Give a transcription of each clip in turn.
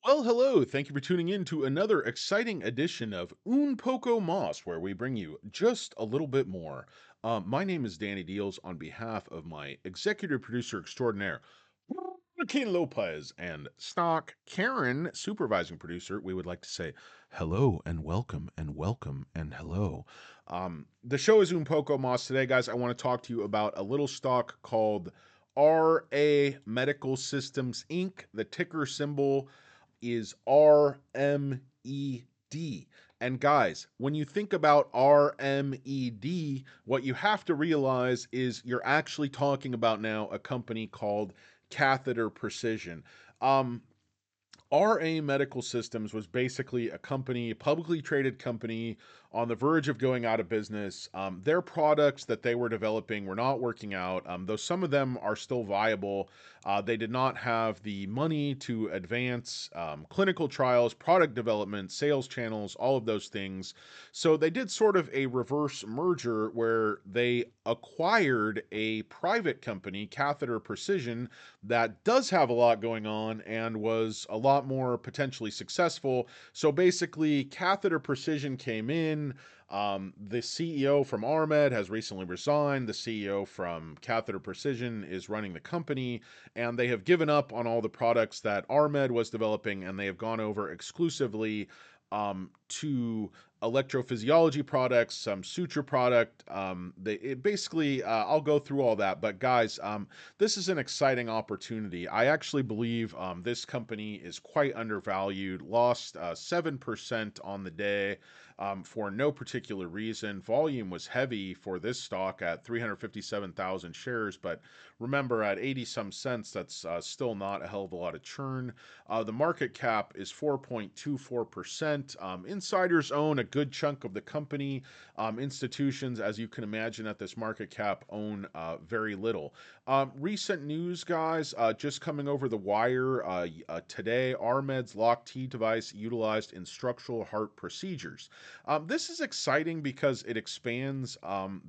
Well, hello. Thank you for tuning in to another exciting edition of Un Poco Mas, where we bring you just a little bit more. My name is Danny Deals on behalf of my executive producer extraordinaire, Joaquin Lopez, and stock Karen, supervising producer. We would like to say hello and welcome and welcome and hello. The show is Un Poco Mas. Today, guys, I want to talk to you about a little stock called RA Medical Systems Inc. The ticker symbol is RMED. And guys, when you think about RMED, what you have to realize is you're actually talking about now a company called Catheter Precision. Um, RA Medical Systems was basically a company, a publicly traded company on the verge of going out of business. Their products that they were developing were not working out, though some of them are still viable. They did not have the money to advance clinical trials, product development, sales channels, all of those things. So they did sort of a reverse merger where they acquired a private company, Catheter Precision, that does have a lot going on and was a lot more potentially successful. So basically, Catheter Precision came in. The CEO from RMED has recently resigned. The CEO from Catheter Precision is running the company, and they have given up on all the products that RMED was developing, and they have gone over exclusively to electrophysiology products, some suture product. Basically, I'll go through all that. But guys, this is an exciting opportunity. I actually believe this company is quite undervalued, lost 7% on the day for no particular reason. Volume was heavy for this stock at 357,000 shares, but remember at 80 some cents, that's still not a hell of a lot of churn. The market cap is 4.24%. Insiders own a good chunk of the company. Institutions, as you can imagine, at this market cap own very little. Recent news, guys, just coming over the wire today. RMED's lock T device utilized in structural heart procedures. This is exciting because it expands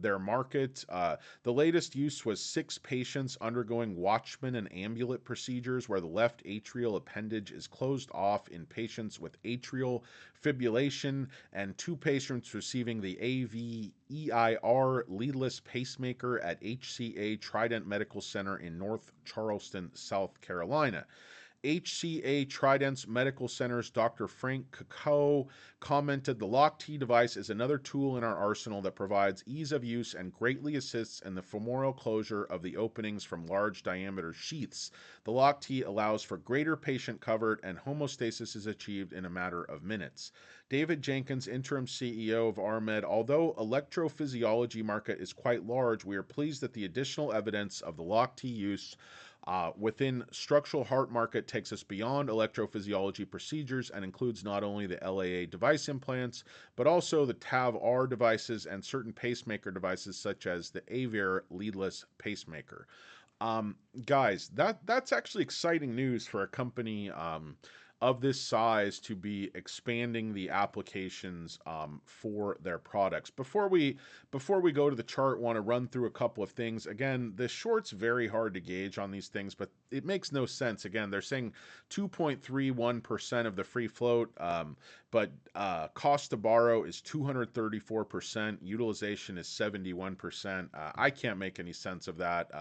their market. The latest use was 6 patients undergoing Watchman and amulet procedures, where the left atrial appendage is closed off in patients with atrial fibrillation, and 2 patients receiving the AVEIR leadless pacemaker at HCA Trident Medical Center in North Charleston, South Carolina. HCA Trident's Medical Center's Dr. Frank Kakao commented, "The Lock T device is another tool in our arsenal that provides ease of use and greatly assists in the femoral closure of the openings from large diameter sheaths. The Lock T allows for greater patient comfort, and homeostasis is achieved in a matter of minutes." David Jenkins, interim CEO of RMED, although electrophysiology market is quite large, we are pleased that the additional evidence of the Lock T use within structural heart market takes us beyond electrophysiology procedures and includes not only the LAA device implants, but also the TAV-R devices and certain pacemaker devices such as the AVEIR leadless pacemaker. Guys, that's actually exciting news for a company of this size to be expanding the applications for their products. Before we go to the chart, want to run through a couple of things. Again, the short's very hard to gauge on these things, but it makes no sense. Again, they're saying 2.31% of the free float, but cost to borrow is 234%. Utilization is 71%. I can't make any sense of that.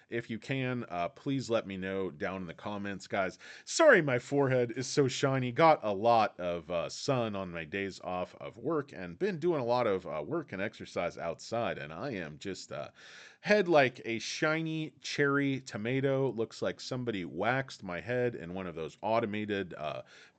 If you can, please let me know down in the comments, guys. Sorry, my forehead is so shiny. Got a lot of sun on my days off of work and been doing a lot of work and exercise outside, and I am just head like a shiny cherry tomato. Looks like somebody waxed my head in one of those automated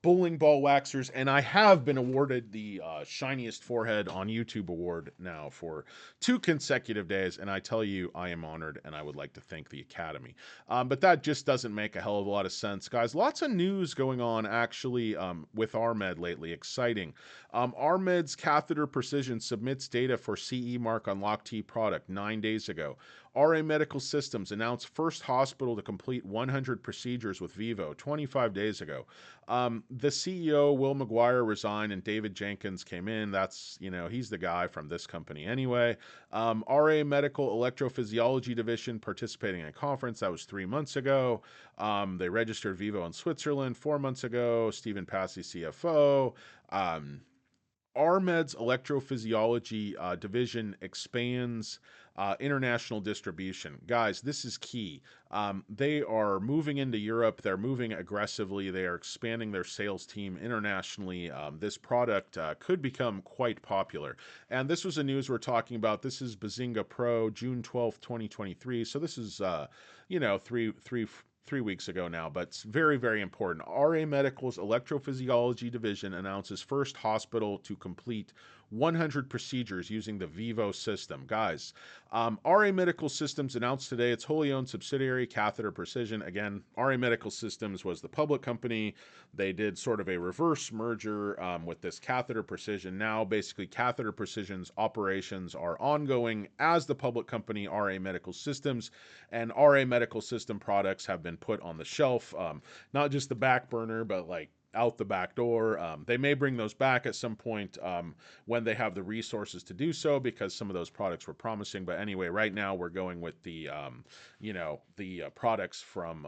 bowling ball waxers, and I have been awarded the shiniest forehead on YouTube award now for 2 consecutive days, and I tell you, I am honored, and I would like to thank the Academy. But that just doesn't make a hell of a lot of sense, guys. Lots of news going on actually with RMED lately. Exciting. RMED's Catheter Precision submits data for CE mark on Lock T product 9 days ago. ago. RA Medical Systems announced first hospital to complete 100 procedures with Vivo 25 days ago. The CEO, Will McGuire, resigned and David Jenkins came in. That's, he's the guy from this company anyway. RA Medical Electrophysiology Division participating in a conference. That was 3 months ago. They registered Vivo in Switzerland 4 months ago. Stephen Passy, CFO. Um, RMED's electrophysiology division expands international distribution. Guys, this is key. They are moving into Europe. They're moving aggressively. They are expanding their sales team internationally. This product could become quite popular. And this was a news we're talking about. This is Bazinga Pro, June 12th, 2023. So this is, three weeks ago now, but it's very, very important. RA Medical's electrophysiology division announces first hospital to complete 100 procedures using the Vivo system. Guys, RA Medical Systems announced today its wholly owned subsidiary, Catheter Precision. Again, RA Medical Systems was the public company. They did sort of a reverse merger with this Catheter Precision. Now, basically, Catheter Precision's operations are ongoing as the public company, RA Medical Systems, and RA Medical System products have been put on the shelf. Not just the back burner, but like out the back door. They may bring those back at some point when they have the resources to do so, because some of those products were promising. But anyway, right now we're going with the products from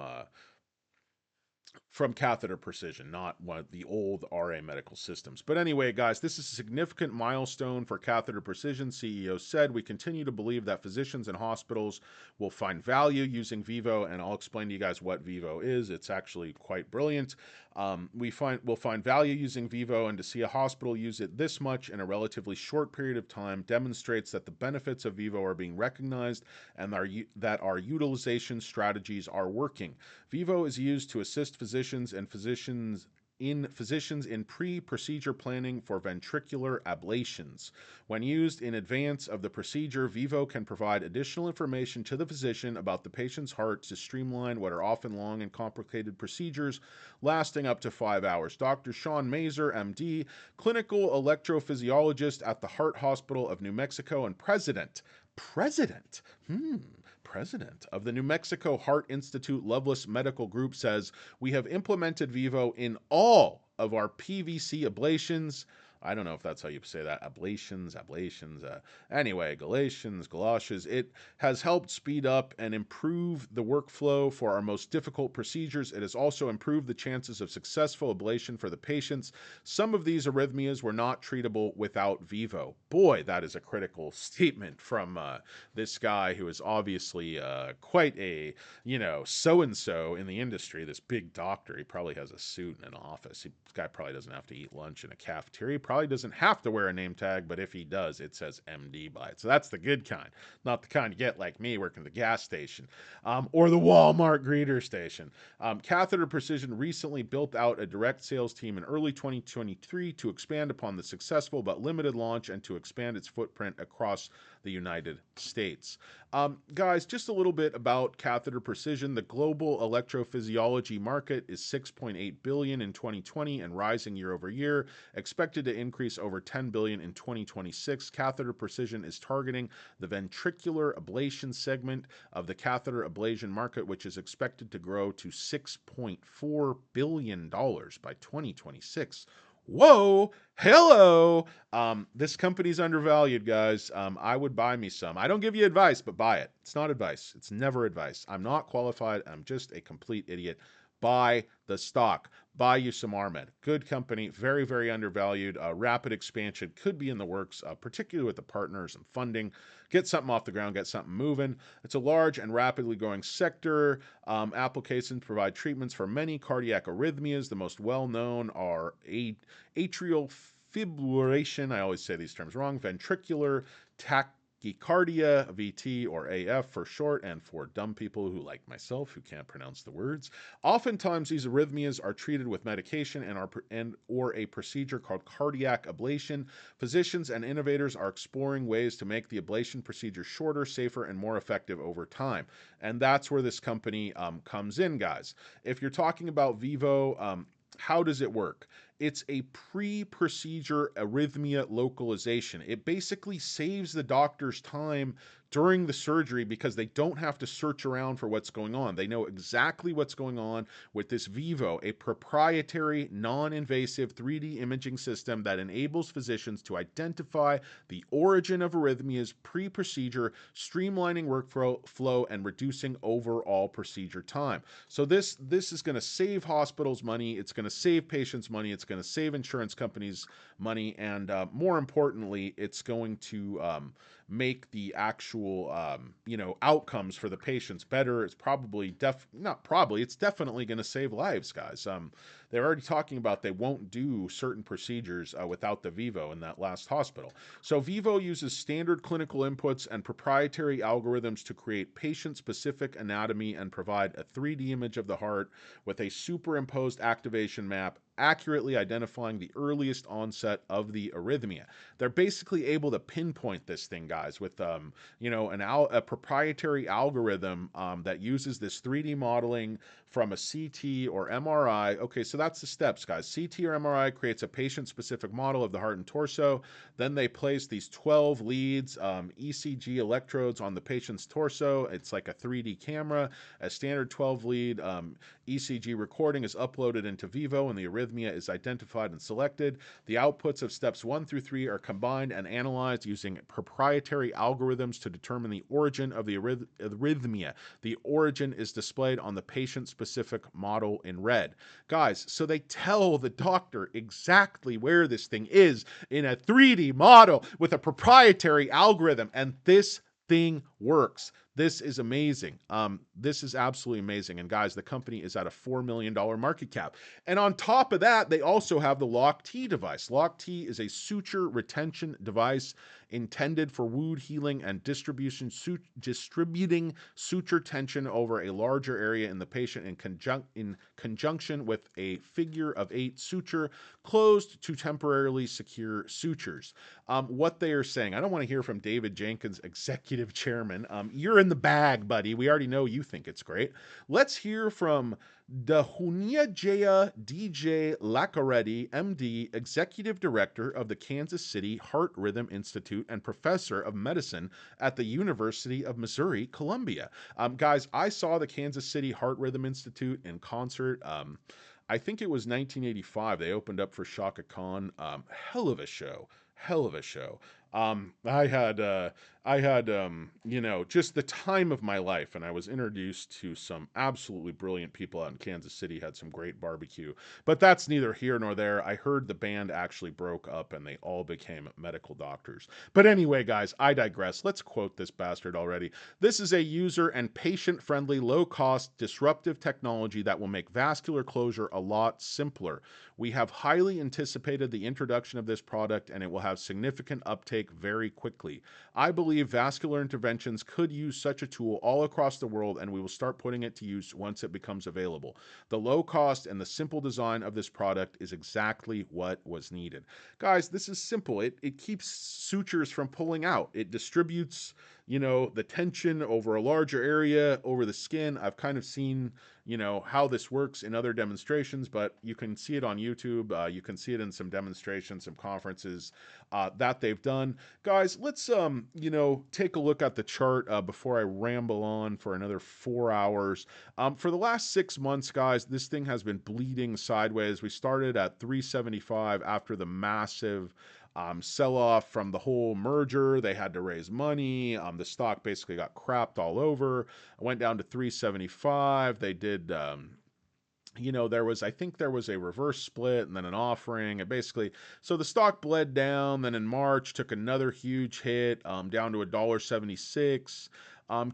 Catheter Precision, not one of the old RA Medical Systems. But anyway, guys, this is a significant milestone for Catheter Precision. CEO said, "We continue to believe that physicians and hospitals will find value using Vivo," and I'll explain to you guys what Vivo is. It's actually quite brilliant. We'll find value using Vivo, and to see a hospital use it this much in a relatively short period of time demonstrates that the benefits of Vivo are being recognized and that our utilization strategies are working. Vivo is used to assist physicians in pre-procedure planning for ventricular ablations. When used in advance of the procedure, Vivo can provide additional information to the physician about the patient's heart to streamline what are often long and complicated procedures lasting up to 5 hours. Dr. Sean Mazer, MD, clinical electrophysiologist at the Heart Hospital of New Mexico and president of the New Mexico Heart Institute Loveless Medical Group, says, "We have implemented Vivo in all of our PVC ablations." I don't know if that's how you say that. Ablations. Anyway, galoshes. It has helped speed up and improve the workflow for our most difficult procedures. It has also improved the chances of successful ablation for the patients. Some of these arrhythmias were not treatable without Vivo. Boy, that is a critical statement from this guy who is obviously quite a, so-and-so in the industry, this big doctor. He probably has a suit in an office. This guy probably doesn't have to eat lunch in a cafeteria. Probably doesn't have to wear a name tag, but if he does, it says MD by it. So that's the good kind, not the kind you get like me working the gas station or the Walmart greeter station. Catheter Precision recently built out a direct sales team in early 2023 to expand upon the successful but limited launch and to expand its footprint across the United States. Guys, just a little bit about Catheter Precision. The global electrophysiology market is $6.8 billion in 2020 and rising year over year, expected to increase over $10 billion in 2026. Catheter Precision is targeting the ventricular ablation segment of the catheter ablation market, which is expected to grow to $6.4 billion by 2026. Whoa, hello. This company's undervalued, guys. I would buy me some. I don't give you advice, but buy it. It's not advice. It's never advice. I'm not qualified. I'm just a complete idiot. Buy the stock. Buy you some RMED. Good company, very, very undervalued. Rapid expansion could be in the works, particularly with the partners and funding. Get something off the ground, get something moving. It's a large and rapidly growing sector. Applications provide treatments for many cardiac arrhythmias. The most well-known are atrial fibrillation, I always say these terms wrong, ventricular tachycardia, VT or AF for short, and for dumb people who like myself who can't pronounce the words. Oftentimes these arrhythmias are treated with medication or a procedure called cardiac ablation. Physicians and innovators are exploring ways to make the ablation procedure shorter, safer, and more effective over time. And that's where this company comes in, guys. If you're talking about Vivo, how does it work? It's a pre-procedure arrhythmia localization. It basically saves the doctor's time during the surgery because they don't have to search around for what's going on. They know exactly what's going on with this Vivo, a proprietary, non invasive 3D imaging system that enables physicians to identify the origin of arrhythmias pre procedure, streamlining workflow and reducing overall procedure time. So this is going to save hospitals money. It's going to save patients money. It's going to save insurance companies money, and more importantly, it's going to make the actual outcomes for the patients better. It's probably not probably, it's definitely going to save lives, guys. They're already talking about they won't do certain procedures without the Vivo in that last hospital. So Vivo uses standard clinical inputs and proprietary algorithms to create patient-specific anatomy and provide a 3D image of the heart with a superimposed activation map, accurately identifying the earliest onset of the arrhythmia. They're basically able to pinpoint this thing, guys, with a proprietary algorithm that uses this 3D modeling from a CT or MRI. Okay, so that's the steps, guys. CT or MRI creates a patient-specific model of the heart and torso. Then they place these 12 leads, ECG electrodes on the patient's torso. It's like a 3D camera. A standard 12 lead ECG recording is uploaded into Vivo, and the arrhythmia is identified and selected. The outputs of steps 1 through 3 are combined and analyzed using proprietary algorithms to determine the origin of the arrhythmia. The origin is displayed on the patient-specific model in red. Guys, so they tell the doctor exactly where this thing is in a 3D model with a proprietary algorithm, and this thing works. This is amazing. This is absolutely amazing. And guys, the company is at a $4 million market cap. And on top of that, they also have the Lock-T device. Lock-T is a suture retention device intended for wound healing and distributing suture tension over a larger area in the patient in conjunction with a figure of 8 suture closed to temporarily secure sutures. What they are saying, I don't want to hear from David Jenkins, executive chairman. You're in the bag, buddy. We already know you think it's great. Let's hear from Dahunia Jaya DJ Lakareddy, MD, Executive Director of the Kansas City Heart Rhythm Institute and Professor of Medicine at the University of Missouri, Columbia. Guys, I saw the Kansas City Heart Rhythm Institute in concert. I think it was 1985. They opened up for Shaka Khan. Hell of a show. Hell of a show. I had just the time of my life, and I was introduced to some absolutely brilliant people out in Kansas City, had some great barbecue, but that's neither here nor there. I heard the band actually broke up and they all became medical doctors. But anyway, guys, I digress. Let's quote this bastard already. This is a user and patient-friendly, low-cost, disruptive technology that will make vascular closure a lot simpler. We have highly anticipated the introduction of this product, and it will have significant uptake very quickly. I believe vascular interventions could use such a tool all across the world, and we will start putting it to use once it becomes available. The low cost and the simple design of this product is exactly what was needed. Guys, this is simple. It keeps sutures from pulling out. It distributes, the tension over a larger area over the skin. I've kind of seen, how this works in other demonstrations, but you can see it on YouTube. You can see it in some demonstrations, some conferences that they've done. Guys, let's, take a look at the chart before I ramble on for another 4 hours. For the last 6 months, guys, this thing has been bleeding sideways. We started at 375 after the massive sell-off from the whole merger. They had to raise money. The stock basically got crapped all over. It went down to 375. They did I think there was a reverse split and then an offering. And basically, so the stock bled down. Then in March, took another huge hit, down to $1.76.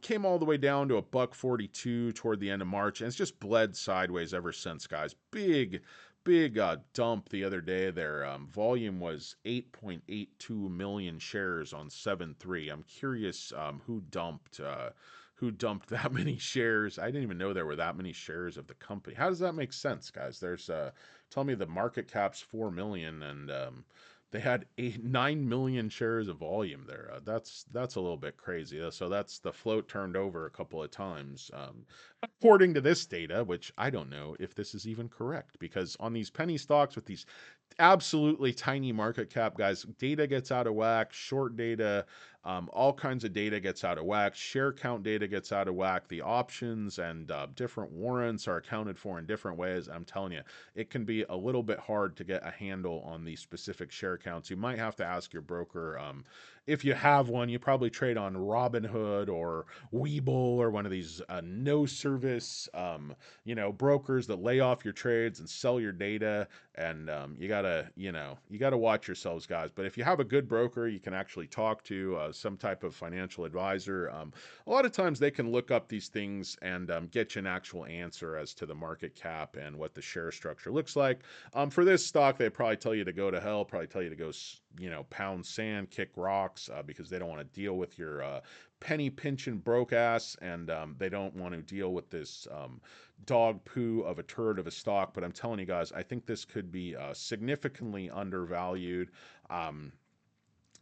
Came all the way down to $1.42 toward the end of March, and it's just bled sideways ever since, guys. Big dump the other day. Their volume was 8.82 million shares on 7/3. I'm curious who dumped that many shares. I didn't even know there were that many shares of the company. How does that make sense, guys? There's tell me the market cap's 4 million, and they had 9 million shares of volume there. That's a little bit crazy. So that's the float turned over a couple of times, according to this data, which I don't know if this is even correct, because on these penny stocks with these absolutely tiny market cap, guys, data gets out of whack. Short data All kinds of data gets out of whack. Share count data gets out of whack. The options and different warrants are accounted for in different ways. I'm telling you, it can be a little bit hard to get a handle on the specific share counts. You might have to ask your broker. If you have one, you probably trade on Robinhood or Webull or one of these no service, brokers that lay off your trades and sell your data. And you gotta watch yourselves, guys. But if you have a good broker, you can actually talk to some type of financial advisor. A lot of times they can look up these things and get you an actual answer as to the market cap and what the share structure looks like. For this stock, they probably tell you to go to hell, probably tell you to go, pound sand, kick rocks, because they don't want to deal with your penny pinching broke ass, and they don't want to deal with this dog poo of a turd of a stock. But I'm telling you guys, I think this could be significantly undervalued.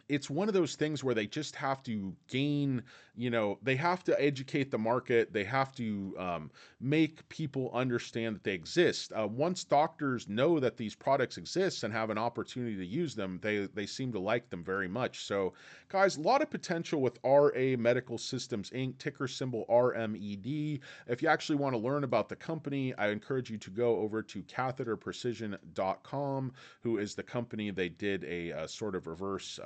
It's one of those things where they just have to gain, they have to educate the market. They have to make people understand that they exist. Once doctors know that these products exist and have an opportunity to use them, they seem to like them very much. So, guys, a lot of potential with RA Medical Systems Inc., ticker symbol RMED. If you actually want to learn about the company, I encourage you to go over to catheterprecision.com, who is the company they did a sort of reverse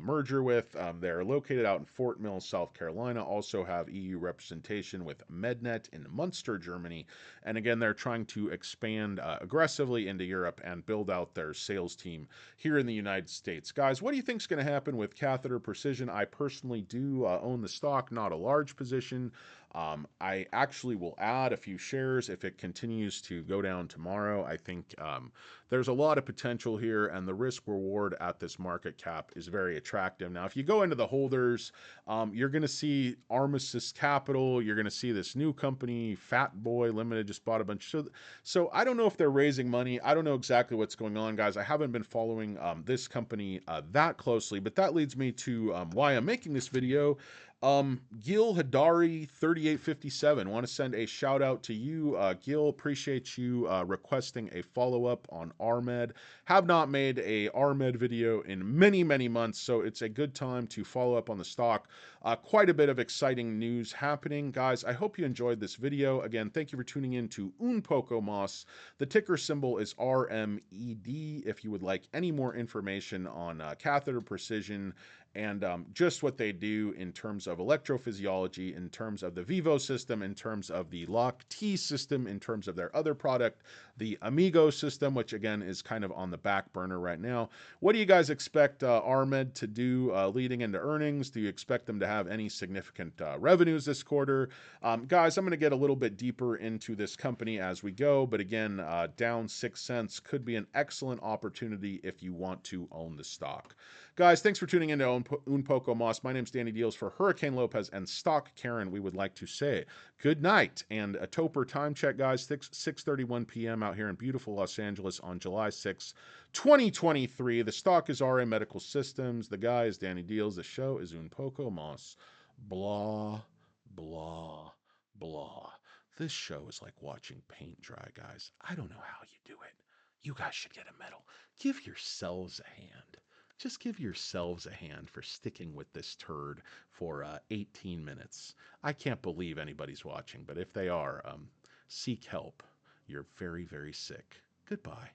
merger with. They're located out in Fort Mill, South Carolina, also have EU representation with MedNet in Munster, Germany. And again, they're trying to expand aggressively into Europe and build out their sales team here in the United States. Guys, what do you think is going to happen with Catheter Precision? I personally do own the stock, not a large position. I actually will add a few shares if it continues to go down tomorrow. I think there's a lot of potential here, and the risk reward at this market cap is very attractive. Now, if you go into the holders, you're going to see Armistice Capital. You're going to see this new company, Fat Boy Limited, just bought a bunch. So I don't know if they're raising money. I don't know exactly what's going on, guys. I haven't been following this company that closely, but that leads me to why I'm making this video. Gil Hadari 3857, want to send a shout out to you. Gil, appreciate you requesting a follow-up on RMED. Have not made a RMED video in many, many months, so it's a good time to follow up on the stock. Quite a bit of exciting news happening. Guys, I hope you enjoyed this video. Again, thank you for tuning in to Un Poco Mas. The ticker symbol is RMED if you would like any more information on Catheter Precision and just what they do in terms of electrophysiology, in terms of the Vivo system, in terms of the Lock T system, in terms of their other product, the Amigo system, which again is kind of on the back burner right now. What do you guys expect RMED to do leading into earnings? Do you expect them to have any significant revenues this quarter? Guys, I'm going to get a little bit deeper into this company as we go, but again, down 6 cents could be an excellent opportunity if you want to own the stock. Guys, thanks for tuning in to Un Poco Mas. My name's Danny Deals for Hurricane Lopez and Stock Karen. We would like to say good night and a Topper time check, guys. 6:31 p.m. out here in beautiful Los Angeles on July 6, 2023. The stock is RA Medical Systems. The guy is Danny Deals. The show is Un Poco Mas. Blah, blah, blah. This show is like watching paint dry, guys. I don't know how you do it. You guys should get a medal. Give yourselves a hand. Just give yourselves a hand for sticking with this turd for 18 minutes. I can't believe anybody's watching, but if they are, seek help. You're very, very sick. Goodbye.